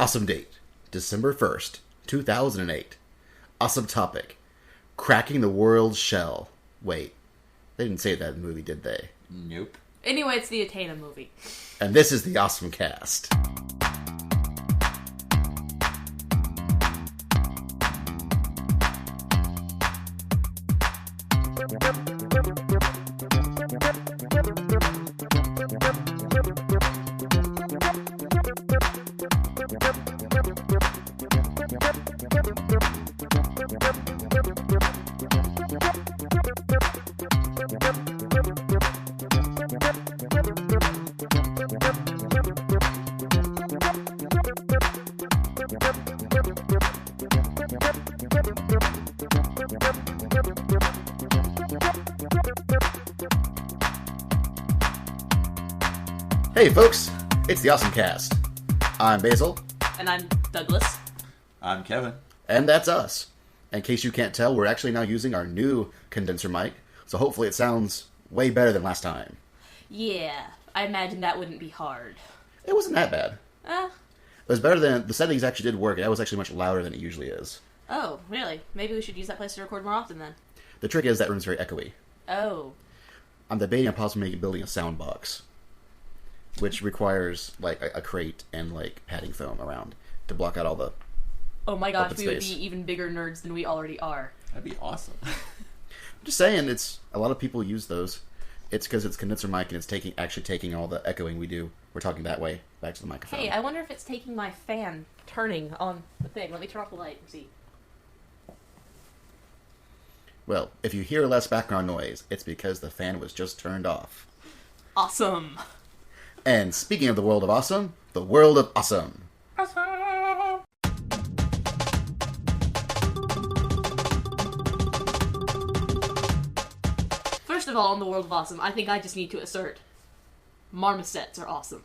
Awesome date, December 1st, 2008. Awesome topic, cracking the world's shell. Wait, they didn't say that in the movie, did they? Nope. Anyway, it's the Utena movie. And this is the OSMcast. Hey folks, it's the OSMcast. I'm Basil. And I'm Douglas. I'm Kevin. And that's us. In case you can't tell, we're actually now using our new condenser mic, so hopefully it sounds way better than last time. Yeah, I imagine that wouldn't be hard. It wasn't that bad. It was better than... The settings actually did work. That was actually much louder than it usually is. Oh, really? Maybe we should use that place to record more often then. The trick is that room's very echoey. Oh. I'm debating on possibly building a sound box, which requires like a crate and like padding foam around to block out all the... Oh my gosh, open we would space. be even bigger nerds than we already are. That'd be awesome. I'm just saying, it's a lot of people use those. It's because it's condenser mic and it's actually taking all the echoing we do. We're talking that way back to the microphone. Hey, I wonder if it's taking my fan turning on the thing. Let me turn off the light and see. Well, if you hear less background noise, it's because the fan was just turned off. Awesome. And speaking of the world of awesome, the world of awesome. First of all, in the world of awesome, I think I just need to assert marmosets are awesome.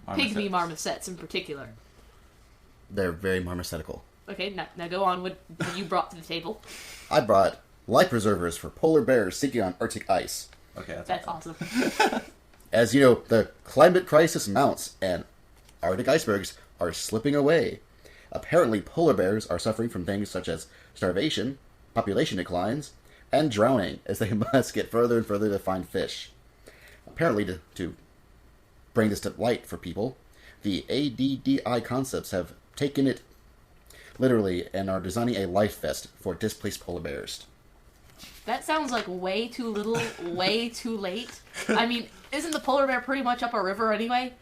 Pygmy marmosets in particular. They're very marmosetical. Okay, now go on. What you brought to the table? I brought life preservers for polar bears sinking on Arctic ice. Okay, That's awesome. As you know, the climate crisis mounts and Arctic icebergs are slipping away. Apparently, polar bears are suffering from things such as starvation, population declines, and drowning as they must get further and further to find fish. Apparently, to bring this to light for people, the ADDI concepts have taken it literally and are designing a life vest for displaced polar bears. That sounds like way too little, way too late. I mean, isn't the polar bear pretty much up a river anyway?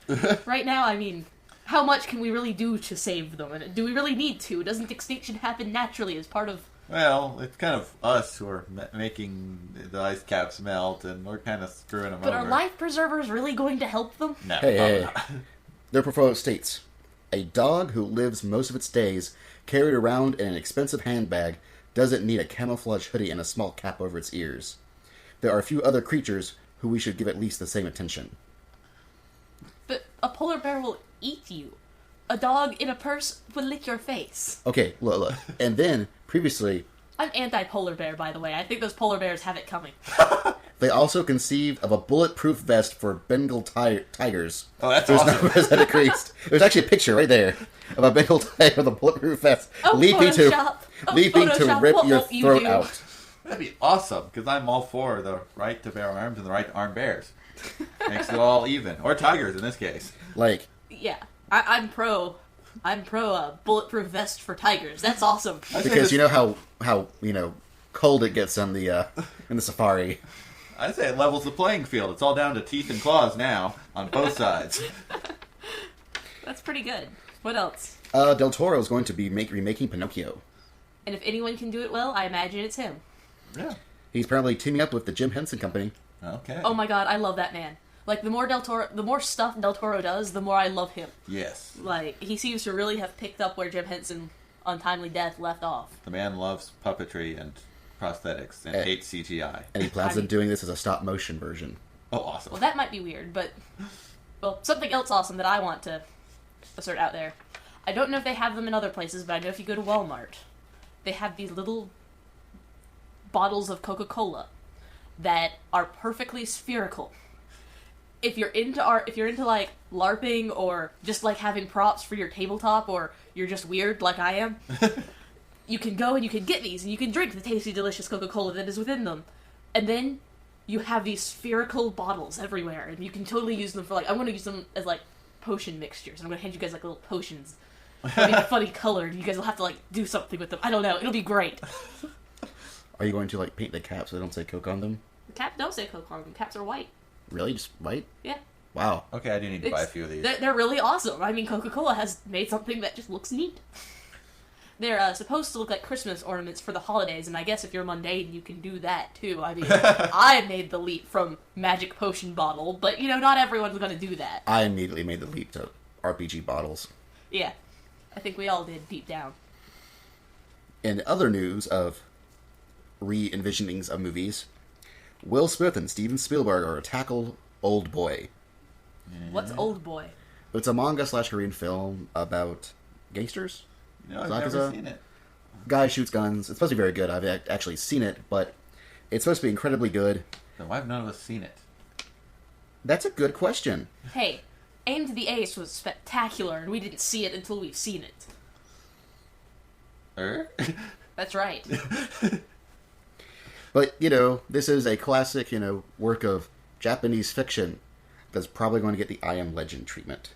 Right now, I mean, how much can we really do to save them? And do we really need to? Doesn't extinction happen naturally as part of... Well, it's kind of us who are making the ice caps melt, and we're kind of screwing them But over. are life preservers really going to help them? No, Hey. not. Their proposal states, a dog who lives most of its days carried around in an expensive handbag doesn't need a camouflage hoodie and a small cap over its ears. There are a few other creatures who we should give at least the same attention. But a polar bear will eat you. A dog in a purse will lick your face. Okay, look. And then, previously, I'm anti-polar bear, by the way. I think those polar bears have it coming. they also conceived of a bulletproof vest for Bengal tigers. Oh, that's There's awesome. numbers that decreased. There's actually a picture right there of a Bengal tiger with a bulletproof vest Oh, leaping Photoshop. to rip what your won't you throat do? out. That'd be awesome, because I'm all for the right to bear arms and the right to arm bears. Makes it all even. Or tigers, in this case. Like, Yeah, I'm pro bulletproof vest for tigers. That's awesome. because you know how cold it gets on the in the safari. I say it levels the playing field. It's all down to teeth and claws now, on both sides. That's pretty good. What else? Del Toro is going to be remaking Pinocchio. And if anyone can do it well, I imagine it's him. Yeah. He's apparently teaming up with the Jim Henson Company. Okay. Oh my god, I love that man. Like, the more stuff Del Toro does, the more I love him. Yes. Like, he seems to really have picked up where Jim Henson, Untimely Death, left off. The man loves puppetry and prosthetics and hates CGI. And he plans on doing this as a stop-motion version. Oh, awesome. Well, that might be weird, but... Well, something else awesome that I want to assert out there. I don't know if they have them in other places, but I know if you go to Walmart, they have these little bottles of Coca-Cola that are perfectly spherical. if you're into art, if you're into like LARPing or just like having props for your tabletop, or you're just weird like I am, you can go and you can get these and you can drink the tasty, delicious Coca-Cola that is within them, and then you have these spherical bottles everywhere, and you can totally use them for like, I'm going to use them as like potion mixtures. I'm going to hand you guys like little potions. They'll be funny colored. You guys will have to like do something with them. I don't know. It'll be great. Are you going to like paint the caps so they don't say Coke on them? The cap don't say Coke on them. Caps are white. Really? Just white? Yeah. Wow. Okay, I do need to buy a few of these. They're really awesome. I mean, Coca-Cola has made something that just looks neat. They're supposed to look like Christmas ornaments for the holidays, and I guess if you're mundane, you can do that, too. I mean, I made the leap from magic potion bottle, but, you know, not everyone's gonna do that. I immediately made the leap to RPG bottles. Yeah. I think we all did, deep down. In other news of re-envisionings of movies, Will Smith and Steven Spielberg are to tackle Old Boy. What's Old Boy? It's a manga/Korean film about gangsters. No, I've never seen it. Guy shoots guns. It's supposed to be very good. I've actually seen it, but it's supposed to be incredibly good. Then why have none of us seen it? That's a good question. Hey, Aim to the Ace was spectacular, and we didn't see it until we've seen it. That's right. But, you know, this is a classic, you know, work of Japanese fiction that's probably going to get the I Am Legend treatment.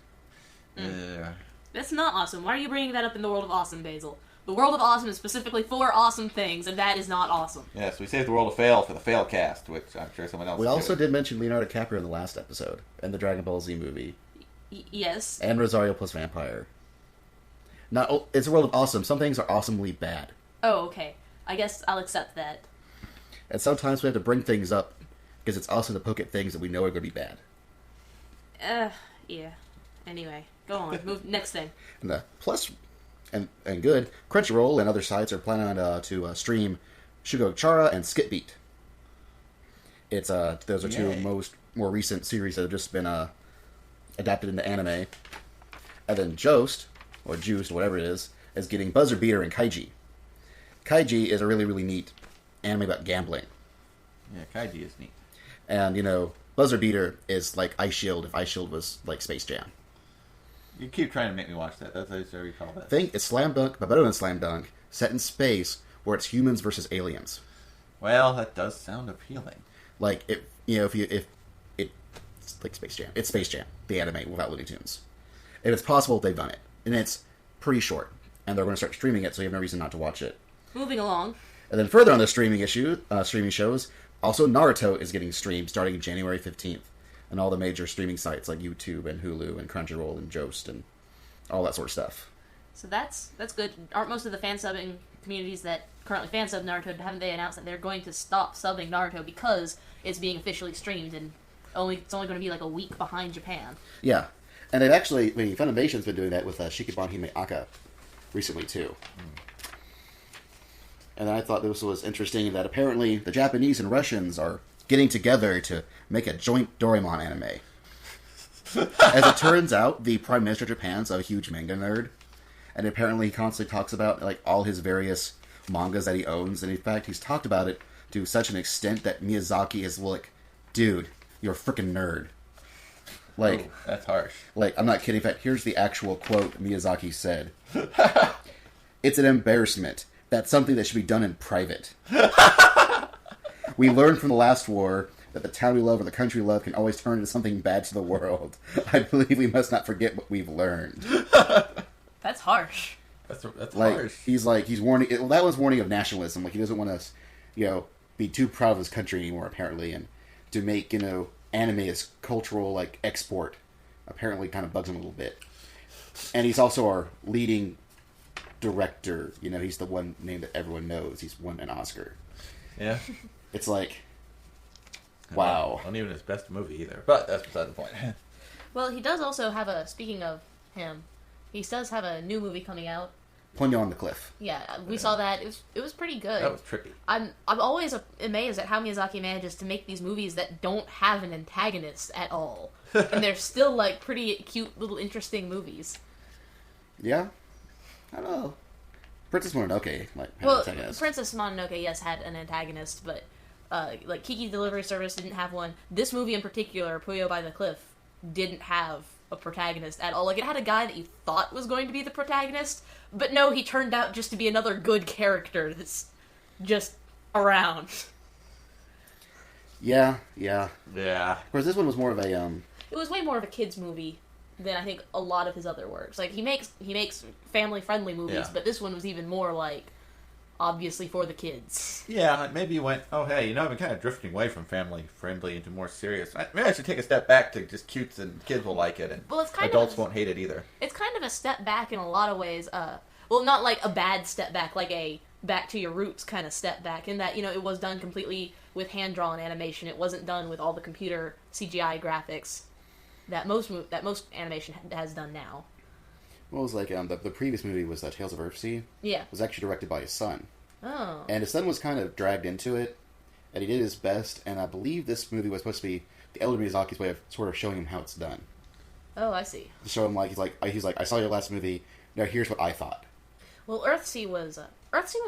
That's not awesome. Why are you bringing that up in the World of Awesome, Basil? The World of Awesome is specifically for awesome things, and that is not awesome. Yes, we saved the world of fail for the fail cast, which I'm sure someone else We also did mention Leonardo DiCaprio in the last episode, and the Dragon Ball Z movie. Yes. And Rosario plus Vampire. Not, it's a world of awesome. Some things are awesomely bad. Oh, okay. I guess I'll accept that. And sometimes we have to bring things up, because it's awesome to poke at things that we know are going to be bad. Yeah. Anyway, go on. Move next thing. And the plus and good, Crunchyroll and other sites are planning on to stream Shugo Chara and Skip Beat. It's those are two more recent series that have just been adapted into anime. And then Joust, or Juiced, whatever it is getting Buzzer Beater and Kaiji. Kaiji is a really, really neat anime about gambling. Yeah, Kaiji is neat. And, you know, Buzzer Beater is like Ice Shield if Ice Shield was like Space Jam. You keep trying to make me watch that. That's how I recall that. Think it's Slam Dunk, but better than Slam Dunk, set in space where it's humans versus aliens. Well, that does sound appealing. Like, if it's like Space Jam. It's Space Jam, the anime without Looney Tunes. If it's possible, they've done it. And it's pretty short. And they're going to start streaming it, so you have no reason not to watch it. Moving along. And then further on the streaming shows, also Naruto is getting streamed starting January 15th. And all the major streaming sites like YouTube and Hulu and Crunchyroll and Joust and all that sort of stuff. So that's good. Aren't most of the fan subbing communities that currently fan sub Naruto, haven't they announced that they're going to stop subbing Naruto because it's being officially streamed and it's only going to be like a week behind Japan? Yeah. And they've actually, Funimation's been doing that with Shikibon Hime Aka recently too. And I thought this was interesting that apparently the Japanese and Russians are getting together to make a joint Doraemon anime. As it turns out, the Prime Minister of Japan's a huge manga nerd, and apparently he constantly talks about like all his various mangas that he owns, and in fact he's talked about it to such an extent that Miyazaki is like, dude, you're a freaking nerd. Like, ooh, that's harsh. Like, I'm not kidding. In fact, here's the actual quote Miyazaki said. It's an embarrassment. That's something that should be done in private. We learned from the last war that the town we love or the country we love can always turn into something bad to the world. I believe we must not forget what we've learned. That's harsh. That's like, harsh. He's warning. Well, that was warning of nationalism. Like, he doesn't want us, be too proud of his country anymore, apparently, and to make, anime as cultural, like, export apparently kind of bugs him a little bit. And he's also our leading director. He's the one name that everyone knows. He's won an Oscar. Yeah. It's like, wow. Not even his best movie either, but that's beside the point. Well, he does also have speaking of him, he does have a new movie coming out. Ponyo on the Cliff. Yeah, we saw that. It was pretty good. That was trippy. I'm always amazed at how Miyazaki manages to make these movies that don't have an antagonist at all. And they're still, like, pretty cute, little, interesting movies. Yeah? I don't know. Princess Mononoke might have an antagonist. Princess Mononoke, yes, had an antagonist, but like Kiki Delivery Service didn't have one. This movie in particular, Puyo by the Cliff, didn't have a protagonist at all. Like, it had a guy that you thought was going to be the protagonist, but no, he turned out just to be another good character that's just around. Yeah. Of course, this one was more of a It was way more of a kids movie than I think a lot of his other works. Like, he makes family friendly movies, but this one was even more like obviously for the kids. Yeah, maybe you went, oh hey, I've been kind of drifting away from family friendly into more serious. Maybe I should take a step back to just cutes and kids will like it, and it's kind adults won't hate it either. It's kind of a step back in a lot of ways. Well, not like a bad step back, like a back to your roots kind of step back, in that, it was done completely with hand-drawn animation. It wasn't done with all the computer CGI graphics that most animation has done now. Well, it was like the previous movie was Tales of Earthsea. Yeah. It was actually directed by his son. Oh. And his son was kind of dragged into it, and he did his best, and I believe this movie was supposed to be the elder Miyazaki's way of sort of showing him how it's done. Oh, I see. To show him, he's like, I saw your last movie, now here's what I thought. Well, Earthsea was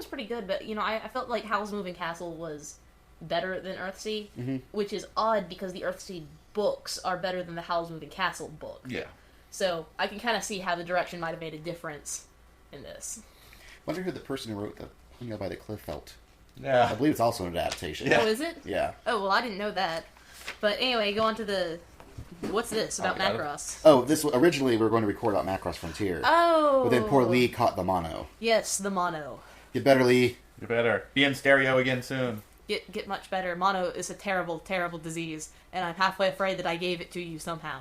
pretty good, but, I felt like Howl's Moving Castle was better than Earthsea, which is odd because the Earthsea books are better than the Howl's Moving Castle book. Yeah. So I can kind of see how the direction might have made a difference in this. I wonder who the person who wrote the Puyo by the Cliff felt. Yeah. I believe it's also an adaptation. Yeah. Oh, is it? Yeah. Oh, well, I didn't know that. But anyway, go on to what's this about Macross? Oh, this originally we were going to record about Macross Frontier. Oh. But then poor Lee caught the mono. Yes, the mono. Get better, Lee. You better be in stereo again soon. Get much better. Mono is a terrible, terrible disease, and I'm halfway afraid that I gave it to you somehow.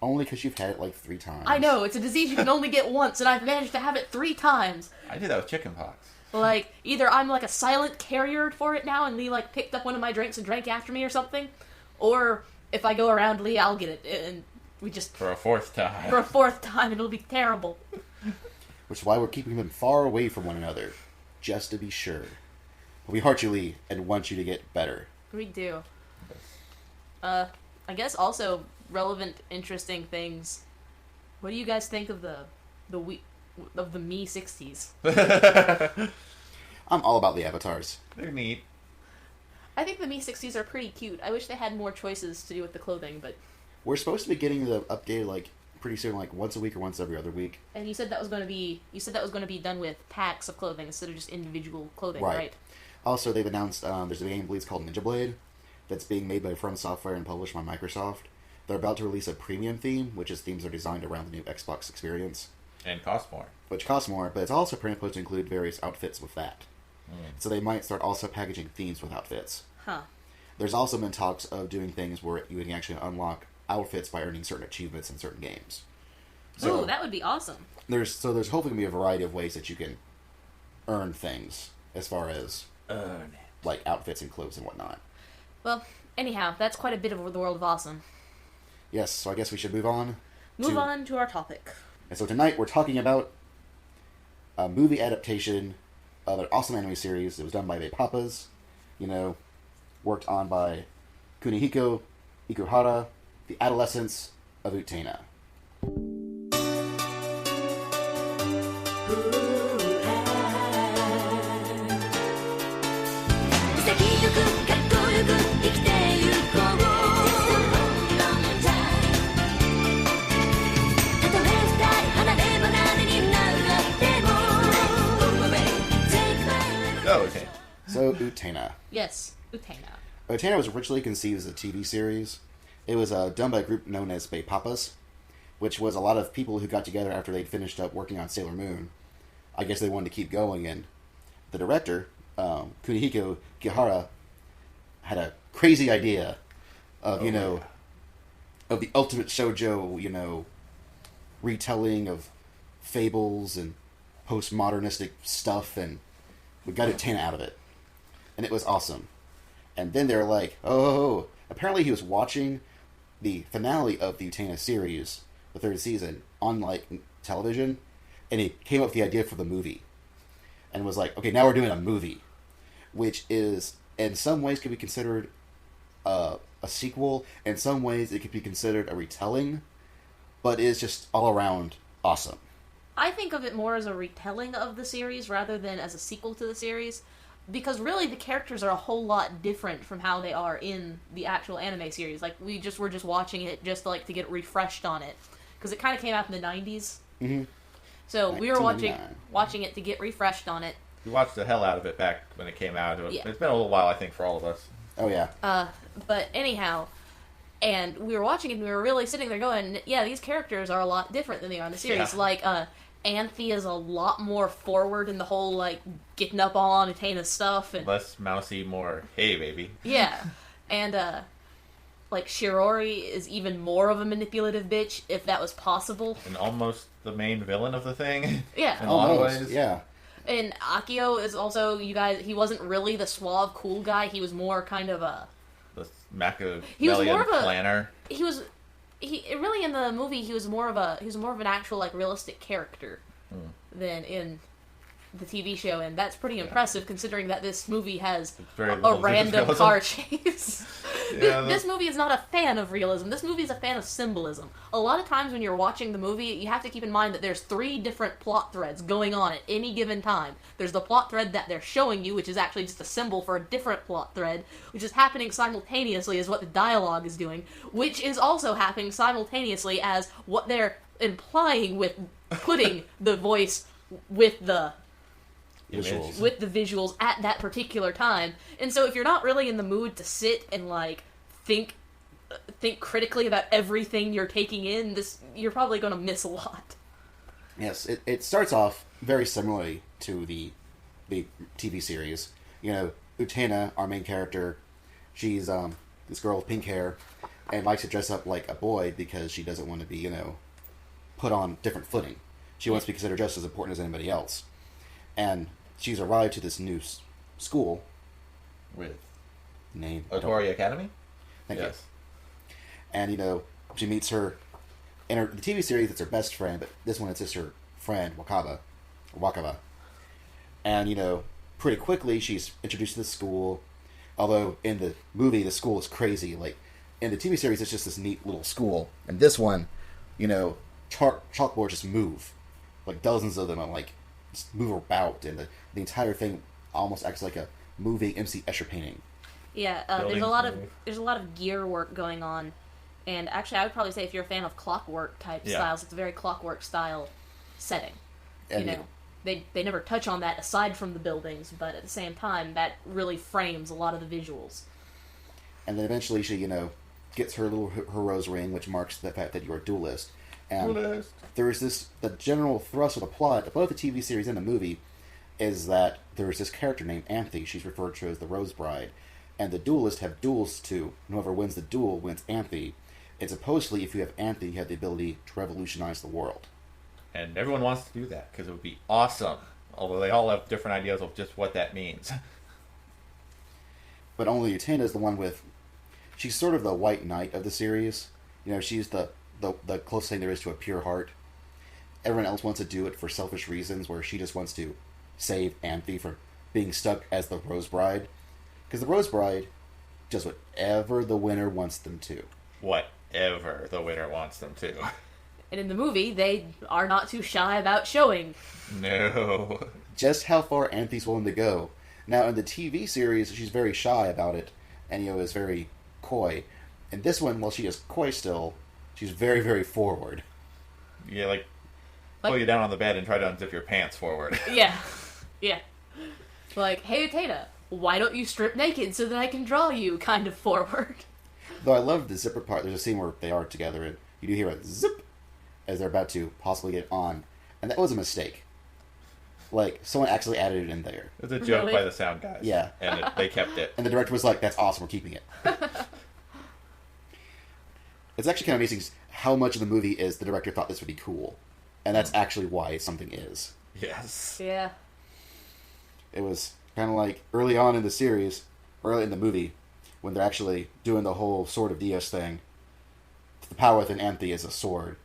Only because you've had it 3 times. I know, it's a disease you can only get once, and I've managed to have it 3 times. I did that with chickenpox. Like, either I'm like a silent carrier for it now, and Lee picked up one of my drinks and drank after me or something, or if I go around Lee, I'll get it, and we just... For a 4th time. For a 4th time, it'll be terrible. Which is why we're keeping them far away from one another, just to be sure. But we heart you, Lee, and want you to get better. We do. I guess also relevant, interesting things. What do you guys think of the Me 60s? I'm all about the avatars. They're neat. I think the Me 60s are pretty cute. I wish they had more choices to do with the clothing, but... We're supposed to be getting the updated, pretty soon, once a week or once every other week. And you said that was going to be done with packs of clothing instead of just individual clothing, right? Also, they've announced there's a game, I believe it's called Ninja Blade, that's being made by From Software and published by Microsoft. They're about to release a premium theme, which is themes are designed around the new Xbox experience. And cost more. Which costs more, but it's also supposed to include various outfits with that. So they might start also packaging themes with outfits. Huh. There's also been talks of doing things where you can actually unlock outfits by earning certain achievements in certain games. So ooh, that would be awesome. There's hopefully going to be a variety of ways that you can earn things as far as outfits and clothes and whatnot. Well, anyhow, that's quite a bit of the world of awesome. Yes, so I guess we should move on. Move on to our topic. And so tonight we're talking about a movie adaptation of an awesome anime series that was done by the Papas, worked on by Kunihiko Ikuhara, The Adolescence of Utena. So, Utena. Yes, Utena. Utena was originally conceived as a TV series. It was done by a group known as Bay Papas, which was a lot of people who got together after they'd finished up working on Sailor Moon. I guess they wanted to keep going, and the director, Kunihiko Kihara, had a crazy idea of, of the ultimate shoujo, retelling of fables and postmodernistic stuff, and we got Utena out of it. And it was awesome. And then they're like, oh, apparently he was watching the finale of the Utena series, the 3rd season, on, television, and he came up with the idea for the movie. And was like, okay, now we're doing a movie. Which is, in some ways, could be considered a sequel. In some ways, it could be considered a retelling. But it's just all around awesome. I think of it more as a retelling of the series rather than as a sequel to the series. because really the characters are a whole lot different from how they are in the actual anime series. Like, we're just watching it just like to get refreshed on it, because it kind of came out in the 90s. Mm-hmm. So we were 1999. watching it to get refreshed on it. We watched the hell out of it back when it came out. Yeah. It's been a little while, I think, for all of us. Oh, yeah. But anyhow, and we were watching it and we were really sitting there going, yeah, these characters are a lot different than they are in the series. Yeah. Like, Anthe is a lot more forward in the whole, like, getting up on Utena's stuff. And Less mousy, more, hey, baby. yeah. And, like, Shirori is even more of a manipulative bitch, if that was possible. And almost the main villain of the thing. Yeah. In a lot of Almost, ways. yeah. And Akio is also, he wasn't really the suave, cool guy. He was more kind of a... The Machiavellian He was more of a- planner. He really in the movie he was more of an actual like realistic character than in the TV show, and that's pretty impressive considering that this movie has very a little random realism. car chase. Yeah, This movie is not a fan of realism. This movie is a fan of symbolism. A lot of times when you're watching the movie, you have to keep in mind that there's 3 different plot threads going on at any given time. There's the plot thread that they're showing you, which is actually just a symbol for a different plot thread, which is happening simultaneously as what the dialogue is doing, which is also happening simultaneously as what they're implying with putting the voice with the Visuals. with the visuals at that particular time. And so if you're not really in the mood to sit and like think critically about everything you're taking in, you're probably going to miss a lot. Yes, it starts off very similarly to the TV series. You know, Utena, our main character, she's this girl with pink hair and likes to dress up like a boy because she doesn't want to be, put on different footing. She wants to be considered just as important as anybody else. And she's arrived to this new school. With Name? Otori Academy? Thank you. Yes. And, she meets her... In the TV series, it's her best friend, but this one it's just her friend, Wakaba. And, pretty quickly she's introduced to the school. Although, in the movie, the school is crazy. Like, in the TV series, it's just this neat little school. And this one, chalkboards just move. Like, dozens of them are, like, just move about. And the entire thing almost acts like a moving M.C. Escher painting. Yeah, there's a lot of gear work going on, and actually I would probably say if you're a fan of clockwork type styles, it's a very clockwork style setting. And They never touch on that aside from the buildings, but at the same time that really frames a lot of the visuals. And then eventually she, gets her little hero's ring, which marks the fact that you're a duelist. And there is the general thrust of the plot of both the TV series and the movie is that there is this character named Anthe. She's referred to as the Rose Bride. And the duelists have duels too. Whoever wins the duel wins Anthe. And supposedly, if you have Anthe, you have the ability to revolutionize the world. And everyone wants to do that, because it would be awesome. Although they all have different ideas of just what that means. But only Utena is the one with... She's sort of the white knight of the series. She's the closest thing there is to a pure heart. Everyone else wants to do it for selfish reasons, where she just wants to save Anthe from being stuck as the Rose Bride. Because the Rose Bride does whatever the winner wants them to. Whatever the winner wants them to. And in the movie, they are not too shy about showing. No. Just how far Anthe's willing to go. Now, in the TV series, she's very shy about it, and, is very coy. In this one, while she is coy still, she's very, very forward. Yeah, like pull you down on the bed and try to unzip your pants forward. Yeah. Yeah. Like, hey, Utena, why don't you strip naked so that I can draw you, kind of forward. Though I love the zipper part. There's a scene where they are together, and you do hear a zip as they're about to possibly get on. And that was a mistake. Like, someone actually added it in there. It's a joke Really? by the sound guys. Yeah. And they kept it. And the director was like, that's awesome, we're keeping it. It's actually kind of amazing how much of the movie is the director thought this would be cool. And that's actually why something is. Yes. Yeah. It was kind of like early on in the series, early in the movie, when they're actually doing the whole Sword of Dios thing. The power within Anthe is a sword.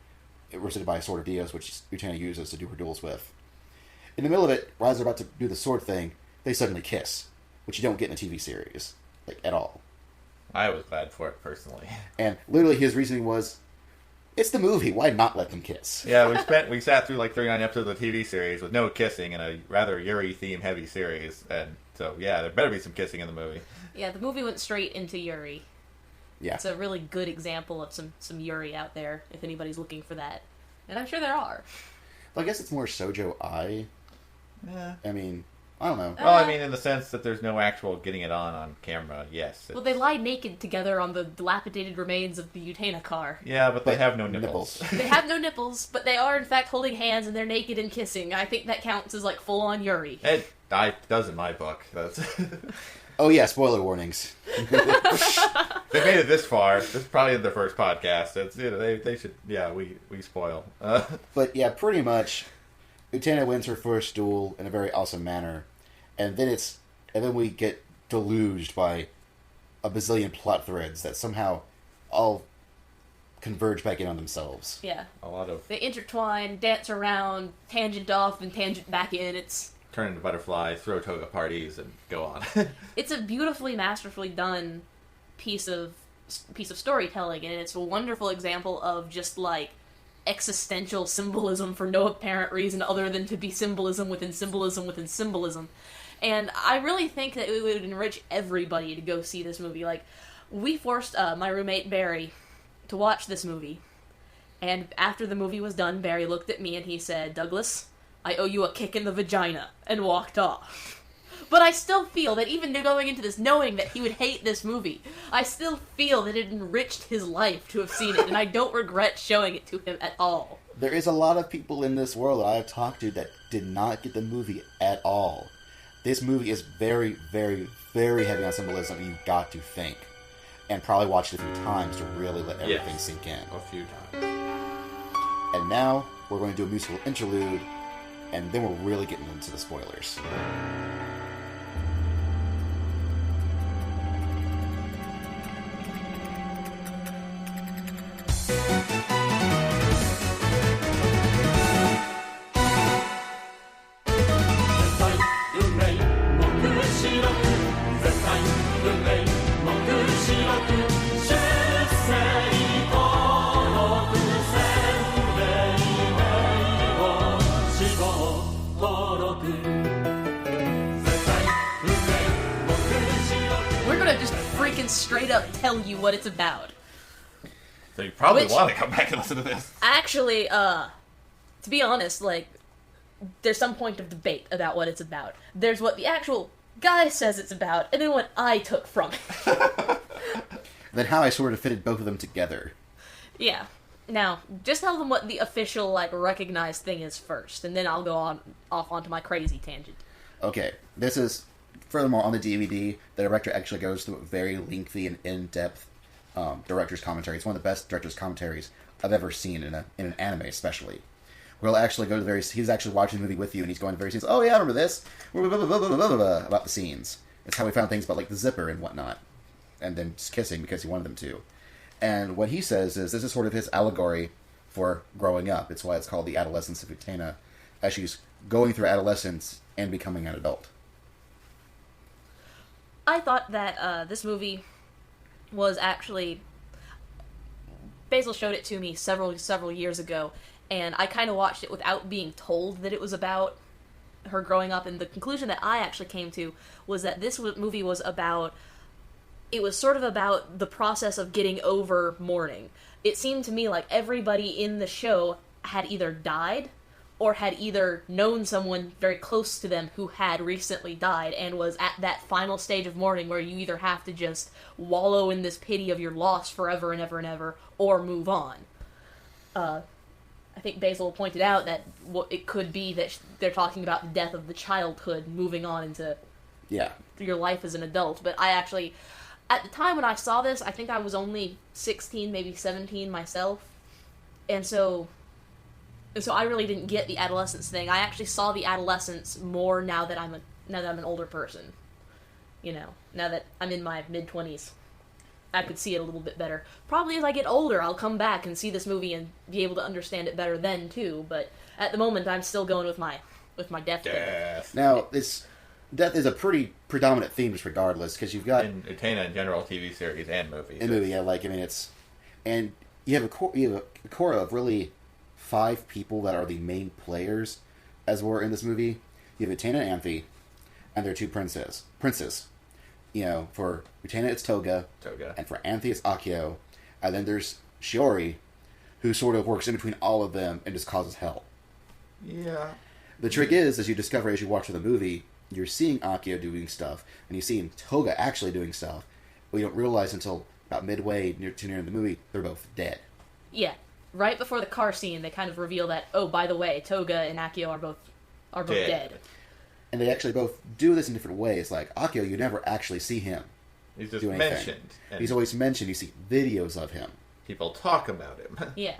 It represented by a Sword of Dios, which Utena uses to do her duels with. In the middle of it, while they're about to do the sword thing, they suddenly kiss, which you don't get in the TV series, like, at all. I was glad for it, personally. And literally his reasoning was, it's the movie, why not let them kiss? Yeah, we sat through like 39 episodes of the TV series with no kissing in a rather Yuri theme heavy series, and So, yeah, there better be some kissing in the movie. Yeah, the movie went straight into Yuri. Yeah. It's a really good example of some Yuri out there, if anybody's looking for that. And I'm sure there are. Well, I guess it's more shoujo-ai. Yeah. I mean, I don't know. Well, I mean, in the sense that there's no actual getting it on camera, yes. Well, they lie naked together on the dilapidated remains of the Utena car. Yeah, but they have no nipples. They have no nipples, but they are in fact holding hands and they're naked and kissing. I think that counts as like full-on Yuri. It does in my book. That's... Oh yeah, spoiler warnings. They made it this far. This is probably their first podcast. It's, they should. Yeah, we spoil. But yeah, pretty much, Utena wins her first duel in a very awesome manner, and then we get deluged by a bazillion plot threads that somehow all converge back in on themselves. Yeah. A lot of They intertwine, dance around, tangent off, and tangent back in. It's turn into butterflies, throw toga parties, and go on. it's a beautifully, masterfully done piece of storytelling, and it's a wonderful example of just like existential symbolism for no apparent reason other than to be symbolism within symbolism within symbolism. And I really think that it would enrich everybody to go see this movie. Like, we forced my roommate Barry to watch this movie, and after the movie was done, Barry looked at me and he said, "Douglas, I owe you a kick in the vagina," and walked off. But I still feel that even going into this knowing that he would hate this movie, I still feel that it enriched his life to have seen it, and I don't regret showing it to him at all. There is a lot of people in this world that I have talked to that did not get the movie at all. This movie is very, very, very heavy on symbolism, and you've got to think. And probably watch it a few times to really let everything sink in. A few times. And now, we're going to do a musical interlude, and then we're really getting into the spoilers. We're gonna just freaking straight up tell you what it's about. So you probably Which- want to come back and listen to this. Actually, to be honest, like, there's some point of debate about what it's about. There's what the actual guy says it's about, and then what I took from it. Then how I sort of fitted both of them together. Yeah. Now, just tell them what the official, like, recognized thing is first, and then I'll go off onto my crazy tangent. Okay, this is, furthermore, on the DVD, the director actually goes through a very lengthy and in-depth director's commentary. It's one of the best director's commentaries I've ever seen in an anime, especially. Where he'll actually go to he's actually watching the movie with you, and he's going to various scenes. Oh yeah, I remember this. Blah, blah, blah, blah, blah, blah, blah, about the scenes. It's how we found things about, like, the zipper and whatnot. And then just kissing because he wanted them to. And what he says is, this is sort of his allegory for growing up. It's why it's called the Adolescence of Utena, as she's going through adolescence and becoming an adult. I thought that this movie was actually... Basil showed it to me several years ago, and I kind of watched it without being told that it was about her growing up, and the conclusion that I actually came to was that this movie was about... It was sort of about the process of getting over mourning. It seemed to me like everybody in the show had either died or had either known someone very close to them who had recently died and was at that final stage of mourning where you either have to just wallow in this pity of your loss forever and ever and ever, or move on. I think Basil pointed out that it could be that they're talking about the death of the childhood moving on into your life as an adult, but I actually... At the time when I saw this, I think I was only 16, maybe 17 myself, and so I really didn't get the adolescence thing. I actually saw the adolescence more now that I'm an older person. You know, now that I'm in my mid-20s, I could see it a little bit better. Probably as I get older, I'll come back and see this movie and be able to understand it better then too. But at the moment, I'm still going with my death thing. Now, death is a pretty predominant theme, just regardless, because you've got in Utena in general, TV series and movies. And you have a core of really 5 people that are the main players, as were in this movie. You have Utena and Anthe, and their two princes. You know, for Utena it's Toga, and for Anthe it's Akio, and then there's Shiori, who sort of works in between all of them and just causes hell. Yeah. The trick is, as you discover as you watch the movie, you're seeing Akio doing stuff, and you see Toga actually doing stuff, but you don't realize until about midway near the movie, they're both dead. Yeah. Right before the car scene, they kind of reveal that, oh, by the way, Toga and Akio are both dead. And they actually both do this in different ways. Like, Akio, you never actually see him. He's just do anything. mentioned. He's always mentioned. You see videos of him. People talk about him. Yeah.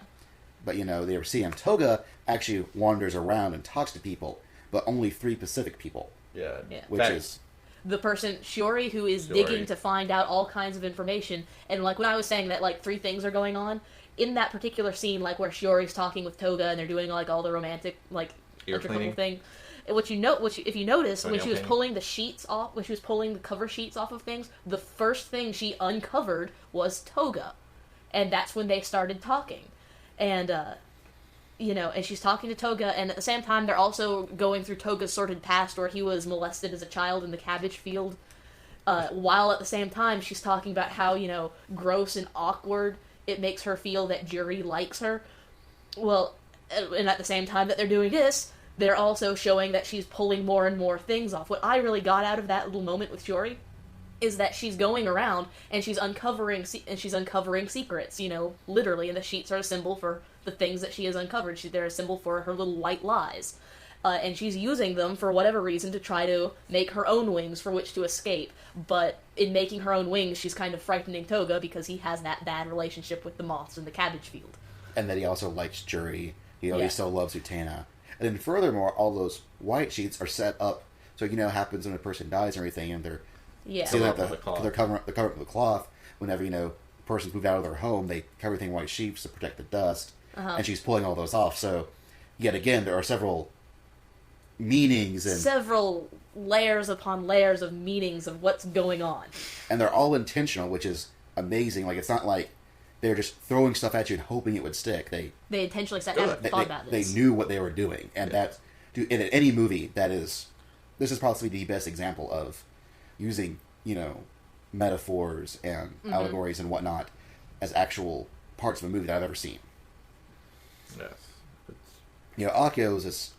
But, you know, they never see him. Toga actually wanders around and talks to people, but only 3 Pacific people. Yeah. Which is... the person, Shiori, who is digging to find out all kinds of information. And, like, when I was saying that, like, 3 things are going on, in that particular scene, like, where Shiori's talking with Toga and they're doing, like, all the romantic, like, electrical thing, if you notice, when she was pulling the sheets off, when she was pulling the cover sheets off of things, the first thing she uncovered was Toga. And that's when they started talking. And, you know, and she's talking to Toga, and at the same time, they're also going through Toga's sordid past where he was molested as a child in the cabbage field, while at the same time, she's talking about how, you know, gross and awkward it makes her feel that Juri likes her. Well, and at the same time that they're doing this, they're also showing that she's pulling more and more things off. What I really got out of that little moment with Shiori is that she's going around and she's uncovering secrets, you know, literally, and the sheets are a symbol for the things that she has uncovered. They're a symbol for her little white lies. And she's using them for whatever reason to try to make her own wings for which to escape. But in making her own wings, she's kind of frightening Toga because he has that bad relationship with the moths in the cabbage field. And that he also likes Juri. He still loves Utena. And then furthermore, all those white sheets are set up so, you know, happens when a person dies and everything, and they're they're covering up with the cloth. Whenever, you know, a person's moved out of their home, they cover everything in white sheets to protect the dust. And she's pulling all those off. So, yet again, there are several meanings and several layers upon layers of meanings of what's going on. And they're all intentional, which is amazing. Like, it's not like they're just throwing stuff at you and hoping it would stick. They intentionally sat down and thought about this. They knew what they were doing. And in any movie, this is possibly the best example of using, you know, metaphors and allegories and whatnot as actual parts of a movie that I've ever seen. Yes. You know, Akio's is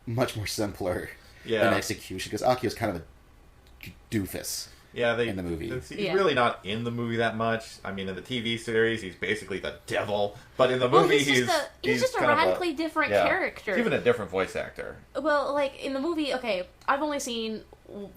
much more simpler in execution, because Akio's kind of a doofus. Yeah, in the movie. He's really not in the movie that much. I mean, in the TV series, he's basically the devil. But in the movie, he's just a radically different character. He's even a different voice actor. Well, like, in the movie, okay, I've only seen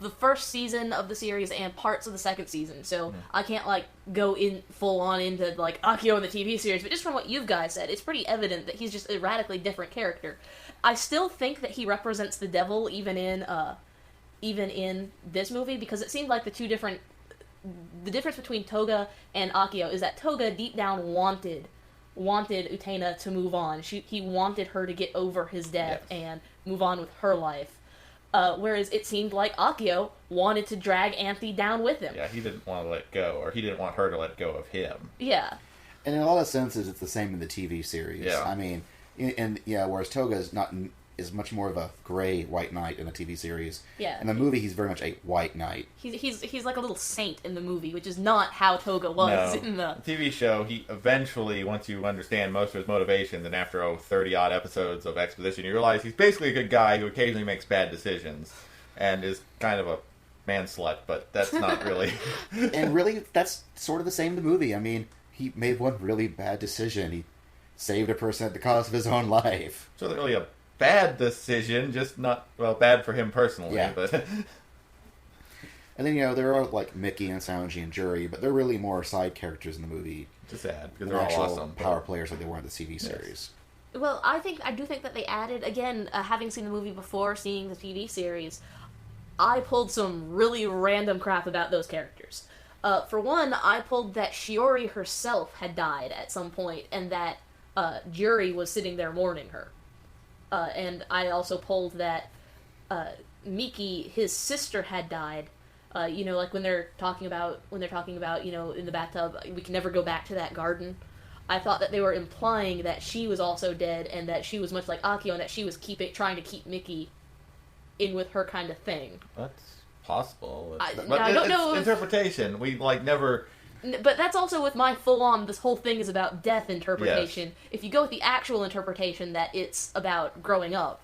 the first season of the series and parts of the second season, so I can't, like, go in full on into, like, Akio in the TV series, but just from what you guys said, it's pretty evident that he's just a radically different character. I still think that he represents the devil even in this movie, because it seemed like the difference between Toga and Akio is that Toga deep down wanted Utena to move on. He wanted her to get over his death and move on with her life. Whereas it seemed like Akio wanted to drag Anthe down with him. Yeah, he didn't want to let go, or he didn't want her to let go of him. Yeah. And in a lot of senses, it's the same in the TV series. Yeah. I mean, whereas Toga is much more of a gray white knight in the TV series. Yeah. In the movie, he's very much a white knight. He's like a little saint in the movie, which is not how Toga was in the TV show. He eventually, once you understand most of his motivations, and after 30-odd episodes of exposition, you realize he's basically a good guy who occasionally makes bad decisions and is kind of a man slut, but that's not really... And really, that's sort of the same in the movie. I mean, he made one really bad decision. He saved a person at the cost of his own life. So really a bad decision, just not, bad for him personally, but... And then, you know, there are, like, Mickey and Sanji and Juri, but they're really more side characters in the movie. Just sad, because they're all awesome. Power players like they were in the TV series. Well, I do think that they added, again, having seen the movie before seeing the TV series, I pulled some really random crap about those characters. For one, I pulled that Shiori herself had died at some point, and that Juri was sitting there mourning her. And I also pulled that Miki, his sister, had died. You know, like when they're talking about, you know, in the bathtub, we can never go back to that garden. I thought that they were implying that she was also dead, and that she was much like Akio, and that she was trying to keep Miki in with her kind of thing. That's possible. I But don't it's know if- interpretation. We never. But that's also with my full-on, this whole thing is about death interpretation. Yes. If you go with the actual interpretation that it's about growing up,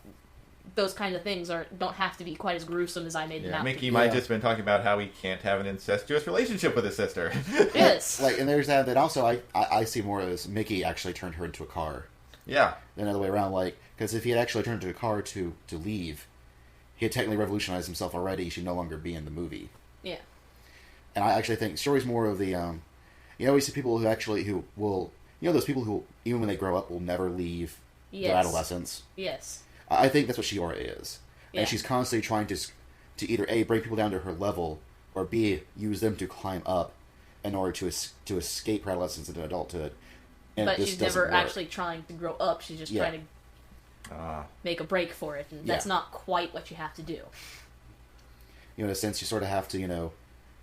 those kind of things don't have to be quite as gruesome as I made them out. Mickey might just been talking about how he can't have an incestuous relationship with his sister. Yes. And there's that. Then also, I see more as Mickey actually turned her into a car. Yeah. Than the other way around. Because if he had actually turned into a car to leave, he had technically revolutionized himself already. He should no longer be in the movie. Yeah. And I actually think story's more of the, we see people who will, those people who, even when they grow up, will never leave their adolescence. Yes. I think that's what Shiora is. Yeah. And she's constantly trying to either A, bring people down to her level, or B, use them to climb up in order to escape her adolescence into adulthood. And but she's never actually trying to grow up. She's just trying to make a break for it. And that's not quite what you have to do. In a sense, you sort of have to,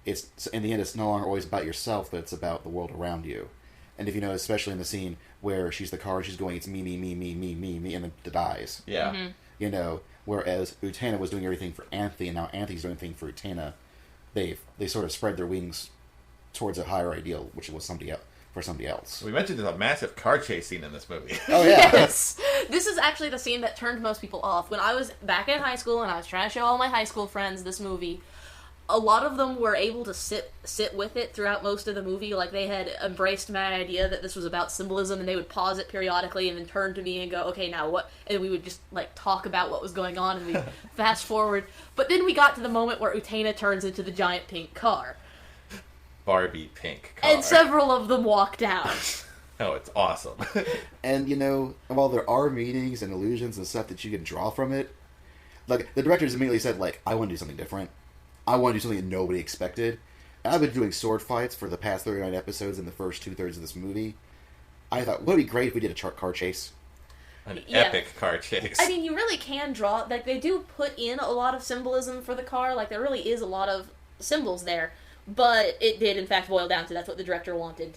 it's in the end, it's no longer always about yourself, but it's about the world around you. And if especially in the scene where she's the car, she's going, it's me, me, me, me, me, me, me, and then dies. Yeah. Mm-hmm. Whereas Utena was doing everything for Anthe, and now Anthe's doing everything for Utena. They sort of spread their wings towards a higher ideal, which was somebody else. We mentioned there's a massive car chase scene in this movie. Oh, yeah. Yes. This is actually the scene that turned most people off. When I was back in high school and I was trying to show all my high school friends this movie, a lot of them were able to sit with it throughout most of the movie. Like, they had embraced my idea that this was about symbolism, and they would pause it periodically and then turn to me and go, okay, now what? And we would just, talk about what was going on, and we'd fast forward. But then we got to the moment where Utena turns into the giant pink car. Barbie pink car. And several of them walked out. Oh, it's awesome. And, while there are meanings and illusions and stuff that you can draw from it, the directors immediately said, I want to do something different. I want to do something that nobody expected. And I've been doing sword fights for the past 39 episodes in the first 2/3 of this movie. I thought, what would be great if we did a car chase? An epic car chase. I mean, you really can draw... they do put in a lot of symbolism for the car. There really is a lot of symbols there. But it did, in fact, boil down to that's what the director wanted.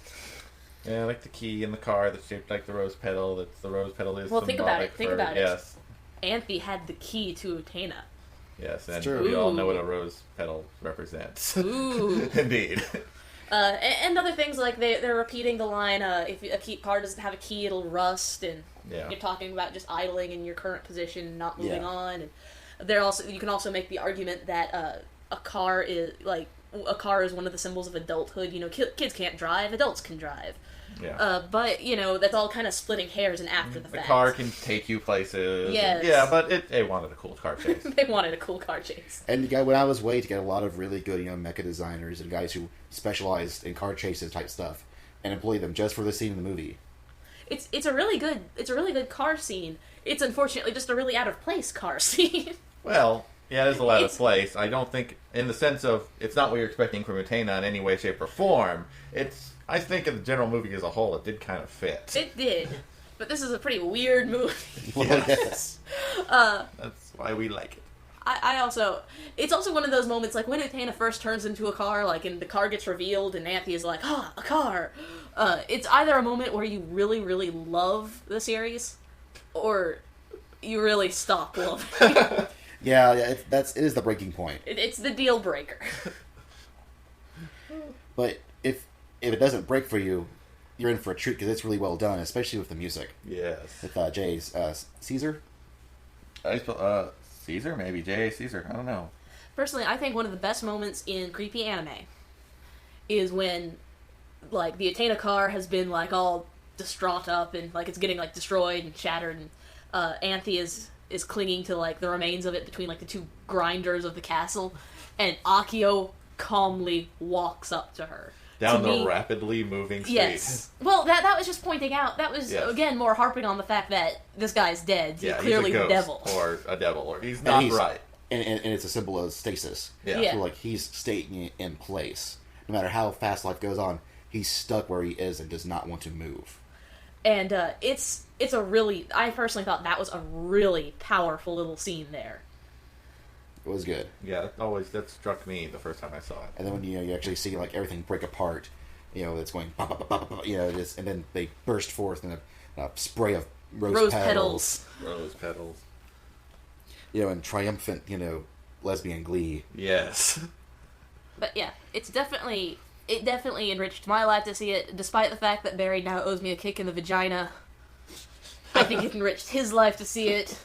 Yeah, the key in the car that's shaped like the rose petal. That's the rose petal is well, think about it. Yes. Anthe had the key to Utena. Yes, and true. we all know what a rose petal represents. Ooh. Indeed. And other things they're repeating the line, if a car doesn't have a key, it'll rust, and you're talking about just idling in your current position and not moving on. And you can also make the argument that a car is one of the symbols of adulthood. Kids can't drive, adults can drive. Yeah. But, that's all kind of splitting hairs and after the fact. The car can take you places. Yes. Yeah, but they wanted a cool car chase. They wanted a cool car chase. And went out of his way to get a lot of really good, mecha designers and guys who specialized in car chases type stuff, and employ them just for the scene in the movie. It's a really good car scene. It's unfortunately just a really out of place car scene. Well, yeah, it is a lot of place. I don't think, in the sense of, it's not what you're expecting from Utena in any way, shape, or form. I think in the general movie as a whole, it did kind of fit. It did. But this is a pretty weird movie. Yes. That's why we like it. It's also one of those moments, when Utena first turns into a car, and the car gets revealed, and Anthe is like, a car! It's either a moment where you really, really love the series, or you really stop loving it. Yeah, it is the breaking point. It's the deal breaker. But if it doesn't break for you, you're in for a treat, because it's really well done, especially with the music. Yes. With Jay's Caesar? Caesar? Maybe. J.A. Caesar. I don't know. Personally, I think one of the best moments in creepy anime is when, the Utena car has been, all distraught up, and, it's getting, destroyed and shattered, and Anthe is clinging to, the remains of it between, the two grinders of the castle, and Akio calmly walks up to her. Down the rapidly moving street. Yes. Well, that was just pointing out, that was, again, more harping on the fact that this guy's dead. He's clearly he's a the devil. Or a devil, or he's not right. And it's a symbol of stasis. Yeah. So, he's staying in place. No matter how fast life goes on, he's stuck where he is and does not want to move. And it's a really... I personally thought that was a really powerful little scene there. It was good. Yeah, that struck me the first time I saw it. And then when you actually see everything break apart, it's going bah, bah, bah, bah, bah, and then they burst forth in a spray of rose petals. Rose petals. And triumphant, lesbian glee. Yes. But yeah, it definitely enriched my life to see it, despite the fact that Barry now owes me a kick in the vagina. I think it enriched his life to see it.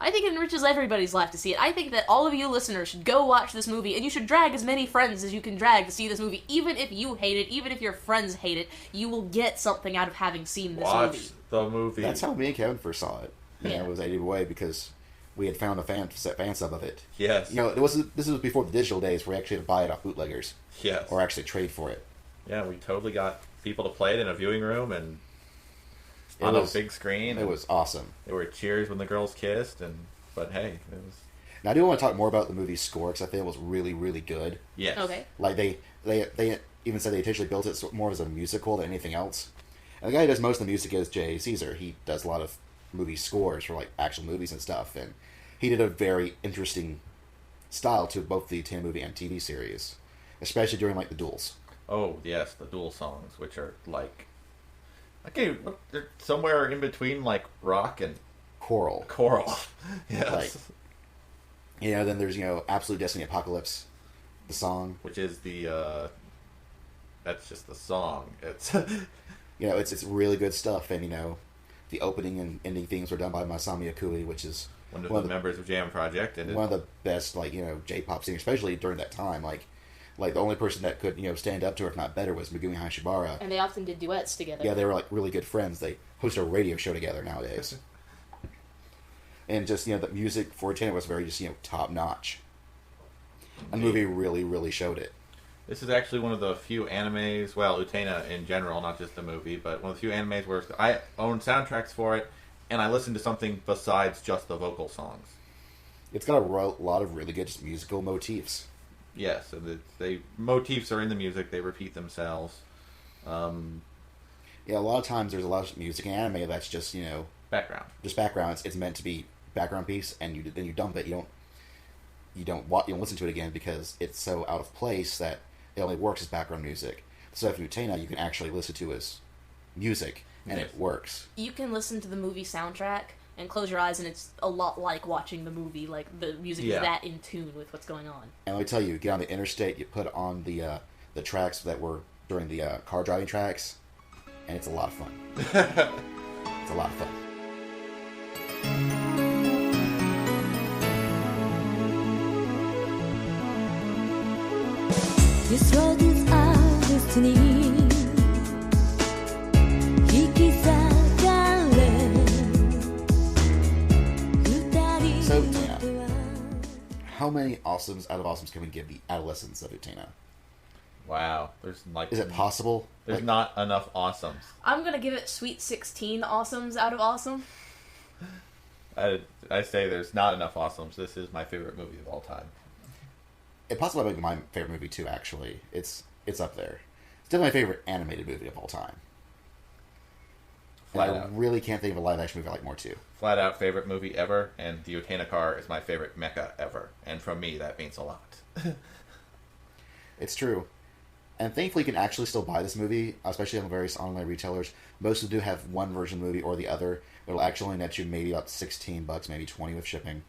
I think it enriches everybody's life to see it. I think that all of you listeners should go watch this movie, and you should drag as many friends as you can drag to see this movie. Even if you hate it, even if your friends hate it, you will get something out of having seen this Watch movie. the movie. That's how me and Kevin first saw it. Yeah. It was AWA because we had found a fan sub of it. Yes. This was before the digital days where we actually had to buy it off bootleggers. Yes. Or actually trade for it. Yeah, we totally got people to play it in a viewing room and on a big screen. It was awesome. There were cheers when the girls kissed, but hey, it was... Now, I do want to talk more about the movie's score because I think it was really, really good. Yes. Okay. Like, they even said they intentionally built it more as a musical than anything else. And the guy who does most of the music is J. Caesar. He does a lot of movie scores for, like, actual movies and stuff. And he did a very interesting style to both the Utena movie and TV series. Especially during, like, the duels. Oh, yes, the duel songs, which are, like... Okay, they're somewhere in between, like, rock and... Choral. Yes. Like, then there's, Absolute Destiny Apocalypse, the song. Which is the, that's just the song. It's... It's really good stuff, and, the opening and ending themes were done by Masami Akui, which is... One of the members of Jam Project. And one of the best, J-pop singers, especially during that time, like the only person that could, stand up to her, if not better, was Megumi Hashibara. And they often did duets together. Yeah, they were, really good friends. They host a radio show together nowadays. And just, the music for Utena was very just, top-notch. And the movie really, really showed it. This is actually one of the few animes, well, Utena in general, not just the movie, but one of the few animes where I own soundtracks for it, and I listen to something besides just the vocal songs. It's got a lot of really good just musical motifs. Yes, and the motifs are in the music, they repeat themselves. Yeah, a lot of times there's a lot of music in anime that's just, Background. Just background. It's meant to be background piece, and then you dump it. You don't listen to it again because it's so out of place that it only works as background music. So if Utena, you can actually listen to as music, and it works. You can listen to the movie soundtrack and close your eyes, and it's a lot like watching the movie. Like, the music is that in tune with what's going on. And let me tell you, get on the interstate, you put on the tracks that were during the car driving tracks, and it's a lot of fun. It's a lot of fun. This road is our destiny. So, Utena, how many awesomes out of awesomes can we give the Adolescence of Utena? Wow, Is it possible? There's not enough awesomes. I'm gonna give it sweet 16 awesomes out of awesome. I say there's not enough awesomes. This is my favorite movie of all time. It possibly might be my favorite movie too. Actually, it's up there. It's definitely my favorite animated movie of all time. Flat and I out. really can't think of a live action movie I like more too. Flat out favorite movie ever, and the Utena car is my favorite mecha ever. And from me, that means a lot. It's true. And thankfully, you can actually still buy this movie, especially on various online retailers. Most of them do have one version of the movie or the other. It'll actually net you maybe about $16, maybe $20 with shipping,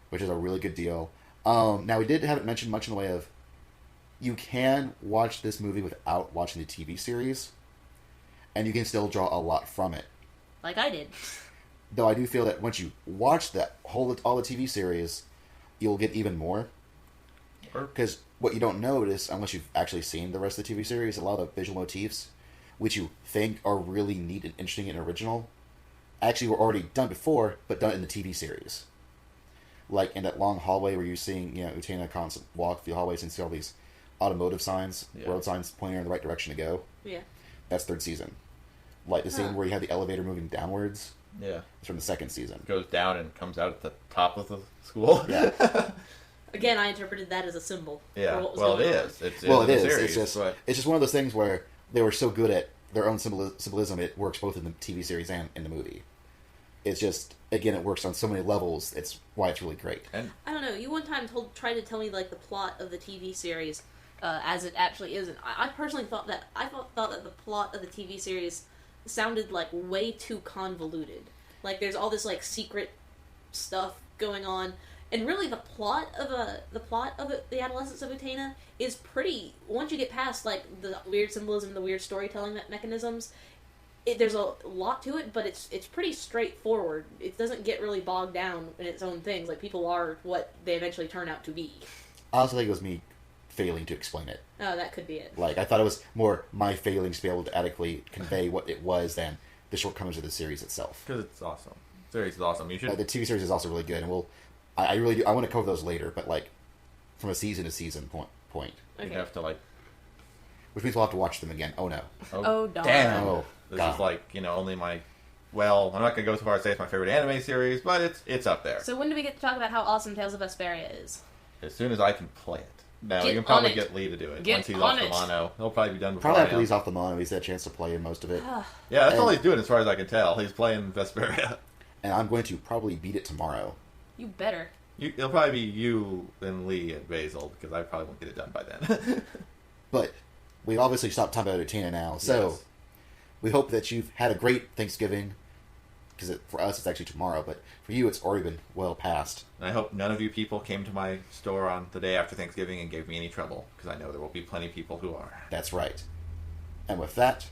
which is a really good deal. Now, we haven't mentioned much in the way of you can watch this movie without watching the TV series, and you can still draw a lot from it. Like I did. Though I do feel that once you watch all the TV series, you'll get even more. Because what you don't notice, unless you've actually seen the rest of the TV series, a lot of visual motifs, which you think are really neat and interesting and original, actually were already done before, but done in the TV series. Like in that long hallway where you're seeing, Utena constant walk through the hallways and see all these automotive signs, road signs pointing in the right direction to go. Yeah. That's third season. Like the scene where you have the elevator moving downwards. Yeah. It's from the second season. It goes down and comes out at the top of the school. Yeah. Again, I interpreted that as a symbol. Yeah. For what was Well, going it on. is. It's Well, in it the is. series, It's just one of those things where they were so good at their own symbolism, it works both in the TV series and in the movie. It's just, again, it works on so many levels. It's why it's really great. And I don't know. You one time tried to tell me like the plot of the TV series as it actually is. And I personally thought that the plot of the TV series sounded like way too convoluted. Like there's all this like secret stuff going on, And really, the plot of the Adolescence of Utena is pretty. Once you get past like the weird symbolism, the weird storytelling mechanisms, there's a lot to it, but it's pretty straightforward. It doesn't get really bogged down in its own things. Like, people are what they eventually turn out to be. I also think it was me failing to explain it. Oh, that could be it. Like, I thought it was more my failings to be able to adequately convey what it was than the shortcomings of the series itself. Because it's awesome. The series is awesome. You should. The TV series is also really good, and I really do. I want to cover those later, but like from a season to season point. Okay. You have to like. Which means we'll have to watch them again. Oh no. Oh, darn. Damn. Oh, This God. is like, only my. Well, I'm not gonna go so far as to say it's my favorite anime series, but it's up there. So when do we get to talk about how awesome Tales of Vesperia is? As soon as I can play it. No, Get you can probably on it. get Lee to do it Get once he's on off the it. mono. He'll probably be done before Probably I after am. he's off the mono, he's had a chance to play most of it. Yeah, that's all And- he's doing as far as I can tell. He's playing Vesperia. And I'm going to probably beat it tomorrow. You better. It'll probably be you and Lee and Basil, because I probably won't get it done by then. But we've obviously stopped talking about Utena now, so Yes. we hope that you've had a great Thanksgiving. Because for us, it's actually tomorrow, but for you, it's already been well past. And I hope none of you people came to my store on the day after Thanksgiving and gave me any trouble, because I know there will be plenty of people who are. That's right. And with that,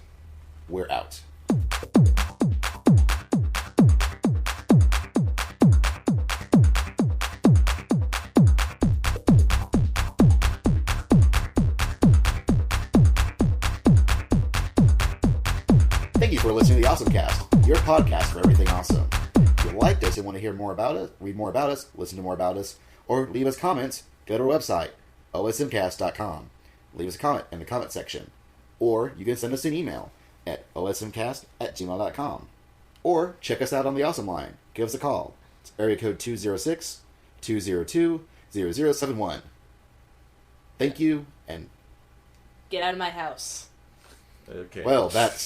we're out. Thank you for listening to the OSMcast, your podcast for everything awesome. If you liked us and want to hear more about us, read more about us, listen to more about us, or leave us comments, go to our website, OSMcast.com. Leave us a comment in the comment section. Or you can send us an email at osmcast@gmail.com. Or check us out on the Awesome Line. Give us a call. It's area code 206-202-0071. Thank you, and, Get out of my house. Okay. well, that's...